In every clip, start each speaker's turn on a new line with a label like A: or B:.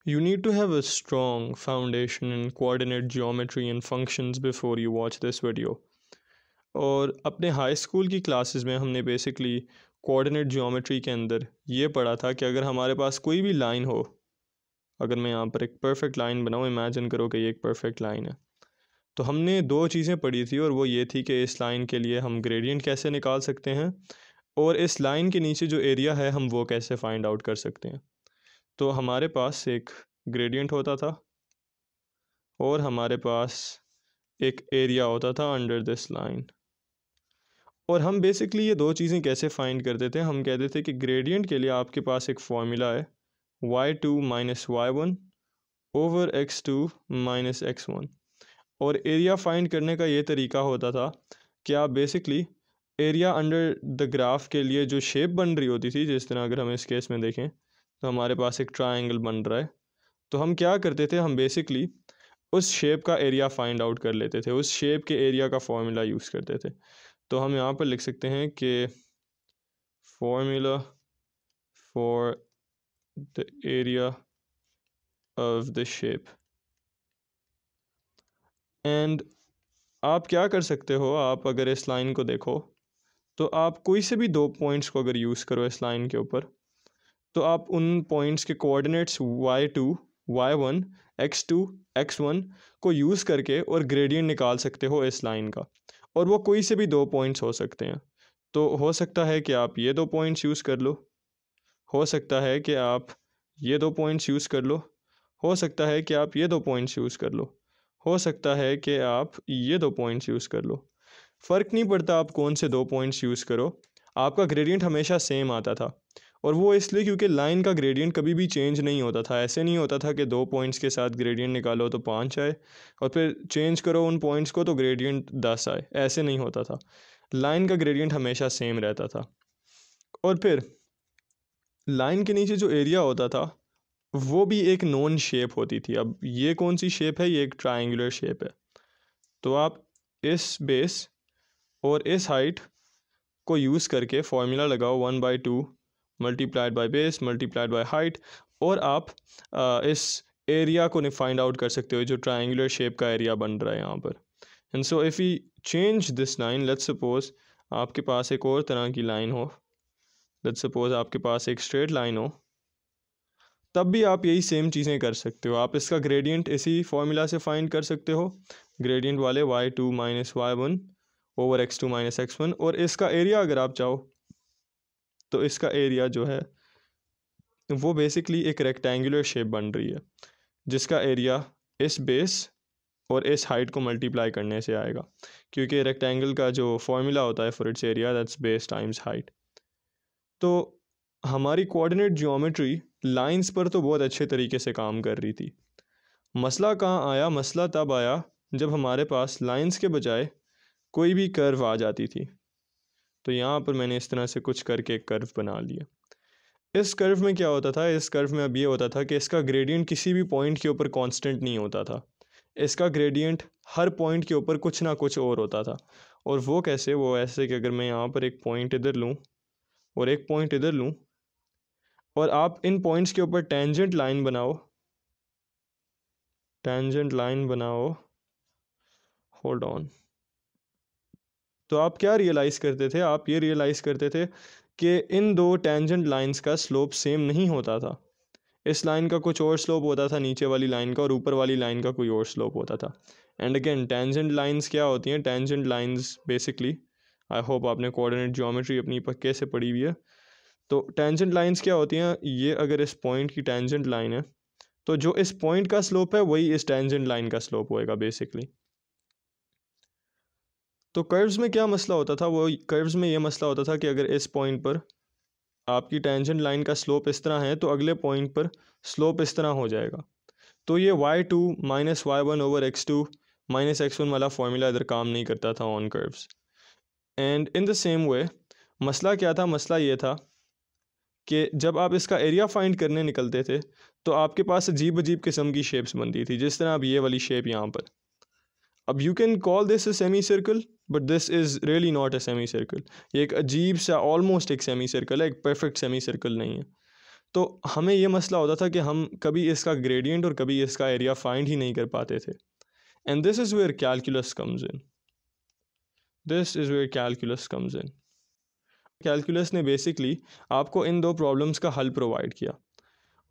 A: You need to have a strong foundation in coordinate geometry and functions before you watch this video. और अपने high school की classes में हमने basically coordinate geometry के अंदर ये पढ़ा था कि अगर हमारे पास कोई भी लाइन हो, अगर मैं यहाँ पर एक परफेक्ट लाइन बनाऊँ, इमेजिन करो कि ये एक परफेक्ट लाइन है, तो हमने दो चीज़ें पढ़ी थी और वो ये थी कि इस लाइन के लिए हम ग्रेडियंट कैसे निकाल सकते हैं और इस लाइन के नीचे जो एरिया है हम वो कैसे फाइंड आउट कर सकते हैं। तो हमारे पास एक ग्रेडियंट होता था और हमारे पास एक एरिया होता था अंडर दिस लाइन। और हम बेसिकली ये दो चीज़ें कैसे फाइंड करते थे, हम कहते थे कि ग्रेडियंट के लिए आपके पास एक फॉर्मूला है y2 minus y1 over x2 minus x1। और एरिया फाइंड करने का ये तरीका होता था कि आप basically area under the graph के लिए जो शेप बन रही होती थी, जिस तरह अगर हम इस केस में देखें तो हमारे पास एक ट्रायंगल बन रहा है, तो हम क्या करते थे, हम बेसिकली उस शेप का एरिया फाइंड आउट कर लेते थे, उस शेप के एरिया का फॉर्मूला यूज़ करते थे। तो हम यहाँ पर लिख सकते हैं कि formula for the area of the shape. And आप क्या कर सकते हो, आप अगर इस लाइन को देखो तो आप कोई से भी दो पॉइंट्स को अगर यूज़ करो इस लाइन के ऊपर, तो आप उन पॉइंट्स के coordinates y2 y1 x2 x1 को यूज़ करके और ग्रेडियंट निकाल सकते हो इस लाइन का। और वो कोई से भी दो पॉइंट्स हो सकते हैं। तो हो सकता है कि आप ये दो पॉइंट्स यूज़ कर लो, हो सकता है कि आप ये दो पॉइंट्स यूज़ कर लो, हो सकता है कि आप ये दो पॉइंट्स यूज़ कर लो, हो सकता है कि आप ये दो पॉइंट्स यूज़ कर लो। फ़र्क नहीं पड़ता आप कौन से दो पॉइंट्स यूज़ करो, आपका ग्रेडियंट हमेशा सेम आता था। और वो इसलिए क्योंकि लाइन का ग्रेडियंट कभी भी चेंज नहीं होता था। ऐसे नहीं होता था कि दो पॉइंट्स के साथ ग्रेडियंट निकालो तो 5 आए और फिर चेंज करो उन पॉइंट्स को तो ग्रेडियंट 10 आए, ऐसे नहीं होता था। लाइन का ग्रेडियंट हमेशा सेम रहता था। और फिर लाइन के नीचे जो एरिया होता था वो भी एक नोन शेप होती थी। अब ये कौन सी शेप है, ये एक ट्रायंगुलर शेप है। तो आप इस बेस और इस हाइट को यूज़ करके फॉर्मूला लगाओ 1/2 multiplied by base multiplied by height, और आप इस एरिया को फाइंड आउट कर सकते हो जो ट्रायंगुलर शेप का एरिया बन रहा है यहाँ पर। And so if we change this line, let's suppose आपके पास एक और तरह की लाइन हो, लेट्स सपोज आपके पास एक स्ट्रेट लाइन हो, तब भी आप यही सेम चीज़ें कर सकते हो। आप इसका ग्रेडियंट इसी फॉर्मूला से फाइंड कर सकते हो, ग्रेडियंट वाले y2 minus y1 over x2 minus x1। और इसका एरिया अगर आप चाहो तो इसका एरिया जो है वो बेसिकली एक रेक्टेंगुलर शेप बन रही है जिसका एरिया इस बेस और इस हाइट को मल्टीप्लाई करने से आएगा, क्योंकि रेक्टेंगल का जो फॉर्मूला होता है for its area that's base times height. तो हमारी कोऑर्डिनेट ज्योमेट्री लाइंस पर तो बहुत अच्छे तरीके से काम कर रही थी। मसला कहाँ आया, मसला तब आया जब हमारे पास लाइंस के बजाय कोई भी कर्व आ जाती थी। तो यहाँ पर मैंने इस तरह से कुछ करके एक कर्व बना लिया। इस कर्व में क्या होता था, इस कर्व में अब ये होता था कि इसका ग्रेडियंट किसी भी पॉइंट के ऊपर कांस्टेंट नहीं होता था। इसका ग्रेडियंट हर पॉइंट के ऊपर कुछ ना कुछ और होता था। और वो कैसे, वो ऐसे कि अगर मैं यहाँ पर एक पॉइंट इधर लूँ और एक पॉइंट इधर लूँ और आप इन पॉइंट्स के ऊपर टेंजेंट लाइन बनाओ, टेंजेंट लाइन बनाओ, होल्ड ऑन, तो आप क्या रियलाइज़ करते थे, आप ये रियलाइज़ करते थे कि इन दो टेंजेंट लाइंस का स्लोप सेम नहीं होता था। इस लाइन का कुछ और स्लोप होता था नीचे वाली लाइन का, और ऊपर वाली लाइन का कोई और स्लोप होता था। एंड अगेन टेंजेंट लाइंस क्या होती हैं, tangent lines basically, I hope आपने कोऑर्डिनेट ज्योमेट्री अपनी पक्के से पढ़ी हुई है। तो टेंजेंट लाइंस क्या होती हैं, ये अगर इस पॉइंट की टेंजेंट लाइन है तो जो इस पॉइंट का स्लोप है वही इस टेंजेंट लाइन का स्लोप होएगा बेसिकली। तो कर्व्स में क्या मसला होता था, वो कर्व्स में ये मसला होता था कि अगर इस पॉइंट पर आपकी टेंजेंट लाइन का स्लोप इस तरह है तो अगले पॉइंट पर स्लोप इस तरह हो जाएगा। तो ये y2 minus y1 over x2 minus x1 वाला फॉर्मूला इधर काम नहीं करता था on curves. And in the same way मसला क्या था, मसला ये था कि जब आप इसका एरिया फाइंड करने निकलते थे तो आपके पास अजीब अजीब किस्म की शेप्स बनती थी, जिस तरह अब ये वाली शेप यहाँ पर। अब you can call this a semi circle but this is really not a semi circle. ये एक अजीब सा ऑलमोस्ट एक सेमी सर्कल है, एक परफेक्ट सेमी सर्कल नहीं है। तो हमें ये मसला होता था कि हम कभी इसका ग्रेडियंट और कभी इसका एरिया फाइंड ही नहीं कर पाते थे। And this is where calculus comes in, this is where calculus comes in. Calculus ने बेसिकली आपको इन दो प्रॉब्लम्स का हल प्रोवाइड किया,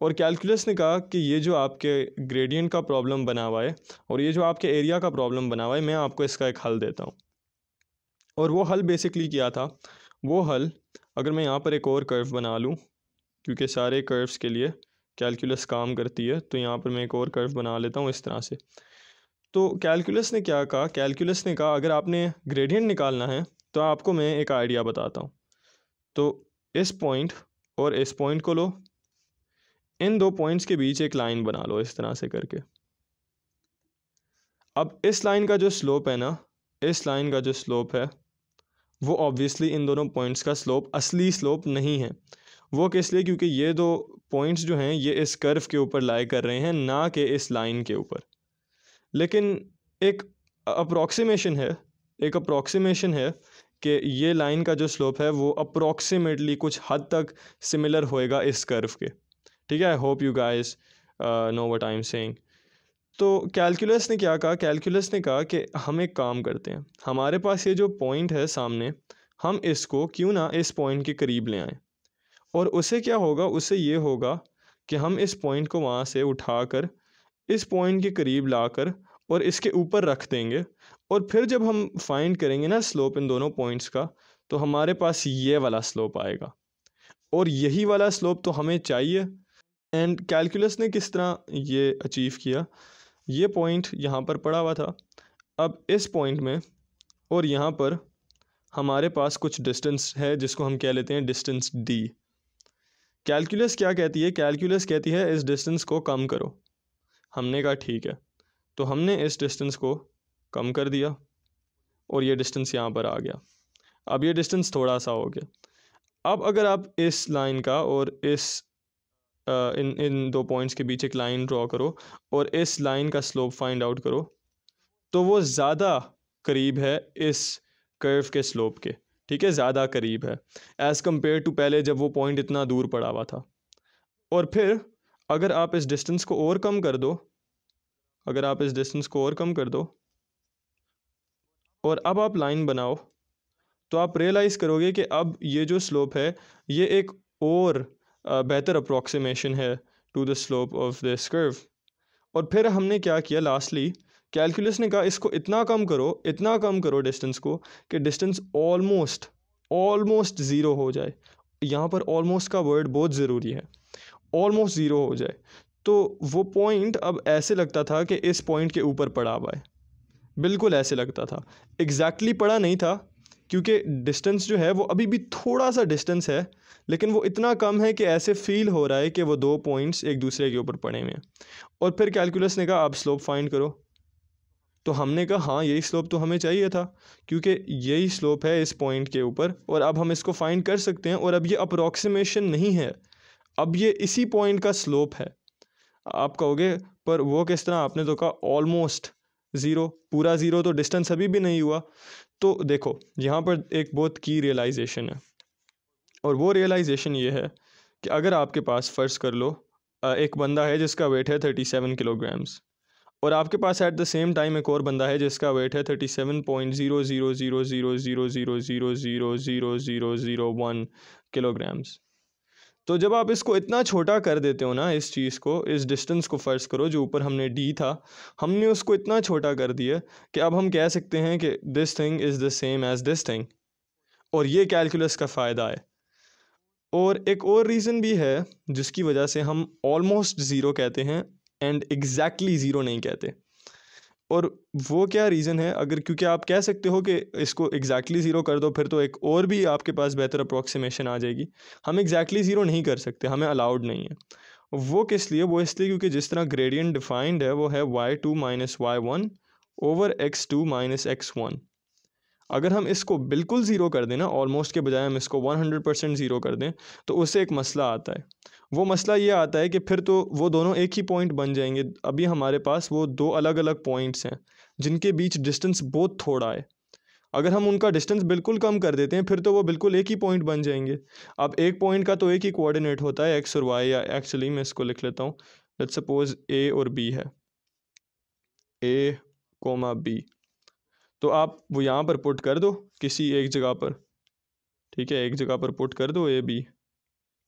A: और कैलकुलस ने कहा कि ये जो आपके ग्रेडियंट का प्रॉब्लम बना हुआ है और ये जो आपके एरिया का प्रॉब्लम बना हुआ है, मैं आपको इसका एक हल देता हूँ। और वो हल बेसिकली क्या था, वो हल, अगर मैं यहाँ पर एक और कर्व बना लूँ, क्योंकि सारे कर्व्स के लिए कैलकुलस काम करती है, तो यहाँ पर मैं एक और कर्व बना लेता हूँ इस तरह से। तो कैलकुलस ने क्या कहा, कैलकुलस ने कहा अगर आपने ग्रेडियंट निकालना है तो आपको मैं एक आइडिया बताता हूँ। तो इस पॉइंट और इस पॉइंट को लो, इन दो पॉइंट्स के बीच एक लाइन बना लो इस तरह से करके। अब इस लाइन का जो स्लोप है ना, इस लाइन का जो स्लोप है वो ऑब्वियसली इन दोनों पॉइंट्स का स्लोप असली स्लोप नहीं है। वो किस लिए, क्योंकि ये दो पॉइंट्स जो हैं ये इस कर्व के ऊपर लाई कर रहे हैं, ना कि इस लाइन के ऊपर। लेकिन एक अप्रॉक्सीमेशन है, एक अप्रॉक्सीमेशन है कि ये लाइन का जो स्लोप है वो अप्रॉक्सीमेटली कुछ हद तक सिमिलर होएगा इस कर्व के। ठीक है, I hope you guys know what I am saying. तो कैलकुलस ने क्या कहा, कैलकुलस ने कहा कि हम एक काम करते हैं, हमारे पास ये जो पॉइंट है सामने, हम इसको क्यों ना इस पॉइंट के करीब ले आएं। और उससे क्या होगा, उससे ये होगा कि हम इस पॉइंट को वहाँ से उठाकर इस पॉइंट के करीब लाकर और इसके ऊपर रख देंगे, और फिर जब हम फाइंड करेंगे ना स्लोप इन दोनों पॉइंट्स का, तो हमारे पास ये वाला स्लोप आएगा, और यही वाला स्लोप तो हमें चाहिए। एंड कैलकुलस ने किस तरह ये अचीव किया, ये पॉइंट यहाँ पर पड़ा हुआ था, अब इस पॉइंट में और यहाँ पर हमारे पास कुछ डिस्टेंस है जिसको हम कह लेते हैं डिस्टेंस डी। कैलकुलस क्या कहती है, कैलकुलस कहती है इस डिस्टेंस को कम करो। हमने कहा ठीक है, तो हमने इस डिस्टेंस को कम कर दिया और ये डिस्टेंस यहाँ पर आ गया। अब ये डिस्टेंस थोड़ा सा हो गया। अब अगर आप इस लाइन का और इस इन दो पॉइंट्स के बीच एक लाइन ड्रॉ करो और इस लाइन का स्लोप फाइंड आउट करो, तो वो ज़्यादा करीब है इस कर्व के स्लोप के। ठीक है, ज़्यादा करीब है एज़ कम्पेयर टू पहले जब वो पॉइंट इतना दूर पड़ा हुआ था। और फिर अगर आप इस डिस्टेंस को और कम कर दो, अगर आप इस डिस्टेंस को और कम कर दो और अब आप लाइन बनाओ, तो आप रियलाइज़ करोगे कि अब ये जो स्लोप है ये एक और बेहतर अप्रॉक्सीमेशन है to the slope of this curve. और फिर हमने क्या किया, लास्टली कैलकुलस ने कहा इसको इतना कम करो, इतना कम करो डिस्टेंस को कि डिस्टेंस ऑलमोस्ट ऑलमोस्ट ज़ीरो हो जाए। यहाँ पर ऑलमोस्ट का वर्ड बहुत ज़रूरी है, ऑलमोस्ट ज़ीरो हो जाए। तो वो पॉइंट अब ऐसे लगता था कि इस पॉइंट के ऊपर पड़ा हुआ है, बिल्कुल ऐसे लगता था। एग्जैक्टली पड़ा नहीं था, क्योंकि डिस्टेंस जो है वो अभी भी थोड़ा सा डिस्टेंस है, लेकिन वो इतना कम है कि ऐसे फील हो रहा है कि वो दो पॉइंट्स एक दूसरे के ऊपर पड़े हुए हैं। और फिर कैलकुलस ने कहा आप स्लोप फाइंड करो। तो हमने कहा हाँ यही स्लोप तो हमें चाहिए था, क्योंकि यही स्लोप है इस पॉइंट के ऊपर, और अब हम इसको फाइंड कर सकते हैं। और अब ये अप्रॉक्सीमेशन नहीं है, अब ये इसी पॉइंट का स्लोप है। आप कहोगे पर वो किस तरह, आपने तो कहा ऑलमोस्ट ज़ीरो, पूरा ज़ीरो तो डिस्टेंस अभी भी नहीं हुआ। तो देखो यहाँ पर एक बहुत की रियलाइजेशन है, और वो रियलाइजेशन ये है कि अगर आपके पास फ़र्ज़ कर लो एक बंदा है जिसका वेट है 37 किलोग्राम्स, और आपके पास एट द सेम टाइम एक और बंदा है जिसका वेट है 37.00000000000001 किलोग्राम्स। तो जब आप इसको इतना छोटा कर देते हो ना, इस चीज़ को, इस डिस्टेंस को फ़र्ज़ करो जो ऊपर हमने डी था, हमने उसको इतना छोटा कर दिया कि अब हम कह सकते हैं कि this thing is the same as this thing. और ये कैलकुलस का फ़ायदा है। और एक और रीज़न भी है जिसकी वजह से हम ऑलमोस्ट ज़ीरो कहते हैं एंड एग्जैक्टली ज़ीरो नहीं कहते। और वो क्या रीज़न है, अगर, क्योंकि आप कह सकते हो कि इसको एग्जैक्टली ज़ीरो कर दो, फिर तो एक और भी आपके पास बेहतर अप्रॉक्सीमेशन आ जाएगी। हम एग्जैक्टली ज़ीरो नहीं कर सकते, हमें अलाउड नहीं है। वो किस लिए, वो इसलिए क्योंकि जिस तरह ग्रेडियंट डिफाइंड है वो है y2 minus y1 over x2 minus x1। अगर हम इसको बिल्कुल ज़ीरो कर दें ना, ऑलमोस्ट के बजाय हम इसको 100% ज़ीरो कर दें, तो उससे एक मसला आता है। वो मसला ये आता है कि फिर तो वो दोनों एक ही पॉइंट बन जाएंगे। अभी हमारे पास वो दो अलग अलग पॉइंट्स हैं जिनके बीच डिस्टेंस बहुत थोड़ा है। अगर हम उनका डिस्टेंस बिल्कुल कम कर देते हैं फिर तो वो बिल्कुल एक ही पॉइंट बन जाएंगे। अब एक पॉइंट का तो एक ही कोऑर्डिनेट होता है एक्स और वाई, या एक्चुअली मैं इसको लिख लेता हूँ, लेट्स सपोज ए और बी है, ए कोमा बी। तो आप वो यहाँ पर पुट कर दो किसी एक जगह पर, ठीक है, एक जगह पर पुट कर दो ए बी,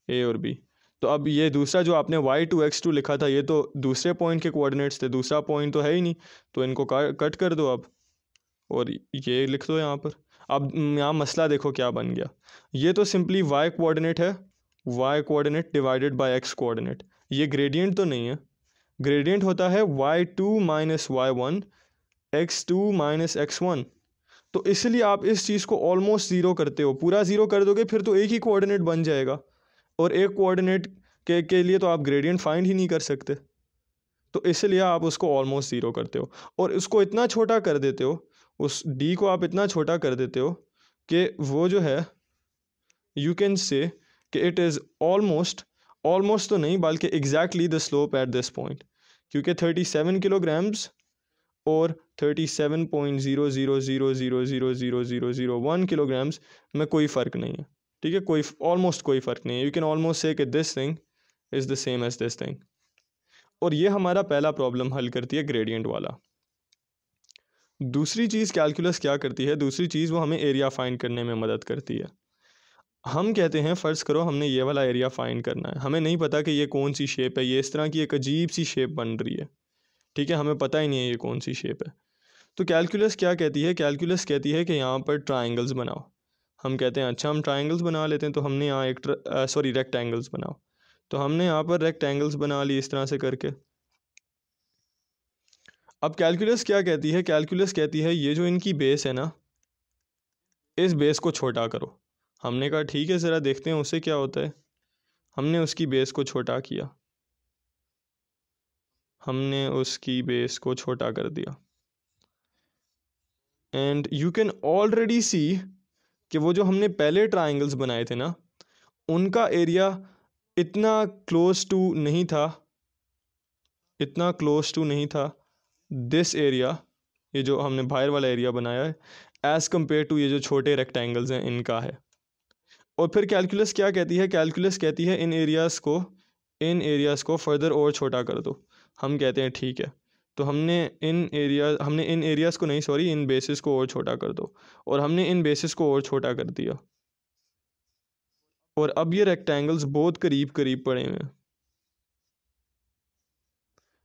A: ए और बी। तो अब ये दूसरा जो आपने y2 x2 लिखा था ये तो दूसरे पॉइंट के कोऑर्डिनेट्स थे, दूसरा पॉइंट तो है ही नहीं, तो इनको कट कर दो अब और ये लिख दो यहाँ पर। अब यहाँ मसला देखो क्या बन गया, ये तो सिंपली y कोऑर्डिनेट है, y coordinate divided by x coordinate, ये ग्रेडियंट तो नहीं है। ग्रेडियंट होता है y2 minus y1 x2 minus x1। तो इसलिए आप इस चीज़ को ऑलमोस्ट ज़ीरो करते हो, पूरा ज़ीरो कर दोगे फिर तो एक ही कोऑर्डिनेट बन जाएगा, और एक कोऑर्डिनेट के लिए तो आप ग्रेडियंट फाइंड ही नहीं कर सकते, तो इसलिए आप उसको ऑलमोस्ट ज़ीरो करते हो और उसको इतना छोटा कर देते हो, उस d को आप इतना छोटा कर देते हो कि वो जो है यू कैन से कि इट इज़ ऑलमोस्ट, ऑलमोस्ट तो नहीं बल्कि exactly the slope at this point, क्योंकि 37 किलोग्राम्स और 37.0000000001 किलोग्राम्स में कोई फ़र्क नहीं है, ठीक है, कोई ऑलमोस्ट कोई फ़र्क नहीं है। यू कैन ऑलमोस्ट से कि this thing is the same as this thing. और ये हमारा पहला प्रॉब्लम हल करती है ग्रेडियंट वाला। दूसरी चीज़ कैलकुलस क्या करती है, दूसरी चीज़ वो हमें एरिया फाइंड करने में मदद करती है। हम कहते हैं फ़र्ज़ करो हमने ये वाला एरिया फाइंड करना है, हमें नहीं पता कि ये कौन सी शेप है, ये इस तरह की एक अजीब सी शेप बन रही है, ठीक है, हमें पता ही नहीं है ये कौन सी शेप है। तो कैलकुलस क्या कहती है, कैलकुलस कहती है कि यहाँ पर ट्राइंगल्स बनाओ। हम कहते हैं अच्छा हम ट्राइंगल्स बना लेते हैं, तो हमने यहाँ एक रेक्टेंगल्स बनाओ, तो हमने यहाँ पर रेक्टेंगल्स बना ली इस तरह से करके। अब कैलकुलस क्या कहती है, कैलकुलस कहती है ये जो इनकी बेस है ना, इस बेस को छोटा करो। हमने कहा ठीक है ज़रा देखते हैं उससे क्या होता है। हमने उसकी बेस को छोटा किया, हमने उसकी बेस को छोटा कर दिया, एंड यू कैन ऑलरेडी सी कि वो जो हमने पहले ट्राइंगल्स बनाए थे ना, उनका एरिया इतना क्लोज टू नहीं था, इतना क्लोज टू नहीं था दिस एरिया, ये जो हमने बाहर वाला एरिया बनाया है, एज़ कम्पेयर टू ये जो छोटे रेक्टेंगल्स हैं इनका है। और फिर कैलकुलस क्या कहती है, कैलकुलस कहती है इन एरियाज़ को फर्दर और छोटा कर दो। हम कहते हैं ठीक है, तो हमने इन एरियाज़ को नहीं, सॉरी, इन बेसिस को और छोटा कर दो, और हमने इन बेसिस को और छोटा कर दिया, और अब ये रेक्टेंगल्स बहुत करीब करीब पड़े हुए हैं।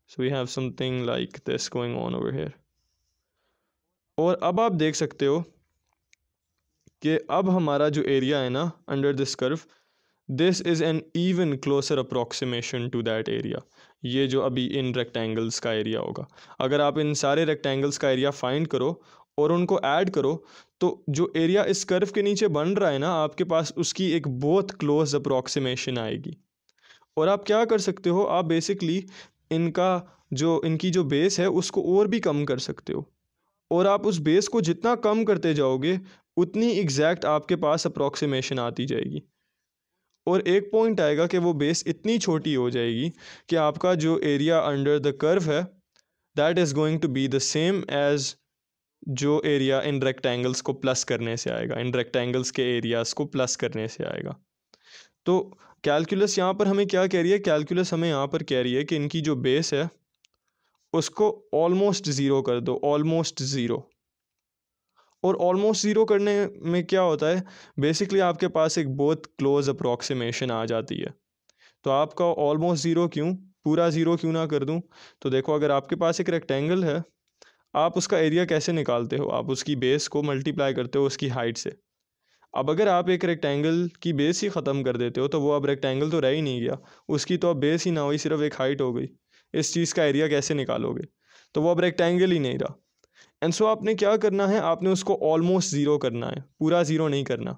A: So we have something like this going on over here. और अब आप देख सकते हो कि अब हमारा जो एरिया है ना under this curve, this is an even closer approximation to that area. ये जो अभी इन रेक्टेंगल्स का एरिया होगा, अगर आप इन सारे रेक्टेंगल्स का एरिया फाइंड करो और उनको ऐड करो, तो जो एरिया इस कर्व के नीचे बन रहा है ना आपके पास, उसकी एक बहुत क्लोज अप्रॉक्सीमेशन आएगी। और आप क्या कर सकते हो, आप बेसिकली इनकी जो बेस है उसको और भी कम कर सकते हो, और आप उस बेस को जितना कम करते जाओगे उतनी एग्जैक्ट आपके पास अप्रॉक्सीमेशन आती जाएगी, और एक पॉइंट आएगा कि वो बेस इतनी छोटी हो जाएगी कि आपका जो एरिया अंडर द कर्व है that is going to be the same as जो एरिया इन रेक्टेंगल्स को प्लस करने से आएगा, इन रेक्टेंगल्स के एरियाज़ को प्लस करने से आएगा। तो कैलकुलस यहाँ पर हमें क्या कह रही है, कैलकुलस हमें यहाँ पर कह रही है कि इनकी जो बेस है उसको ऑलमोस्ट ज़ीरो कर दो, ऑलमोस्ट ज़ीरो। और ऑलमोस्ट ज़ीरो करने में क्या होता है, बेसिकली आपके पास एक बहुत क्लोज अप्रॉक्सीमेशन आ जाती है। तो आपका ऑलमोस्ट ज़ीरो क्यों, पूरा ज़ीरो क्यों ना कर दूं। तो देखो अगर आपके पास एक रेक्टेंगल है, आप उसका एरिया कैसे निकालते हो, आप उसकी बेस को मल्टीप्लाई करते हो उसकी हाइट से। अब अगर आप एक रेक्टेंगल की बेस ही ख़त्म कर देते हो तो वो अब रेक्टेंगल तो रह ही नहीं गया, उसकी तो अब बेस ही ना हुई, सिर्फ एक हाइट हो गई। इस चीज़ का एरिया कैसे निकालोगे, तो वो अब रेक्टेंगल ही नहीं रहा। एंड सो आपने क्या करना है, आपने उसको ऑलमोस्ट ज़ीरो करना है, पूरा ज़ीरो नहीं करना।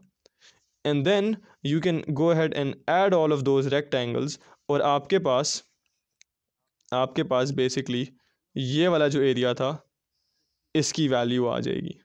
A: And then you can go ahead and add all of those rectangles, और आपके पास बेसिकली ये वाला जो एरिया था इसकी वैल्यू आ जाएगी।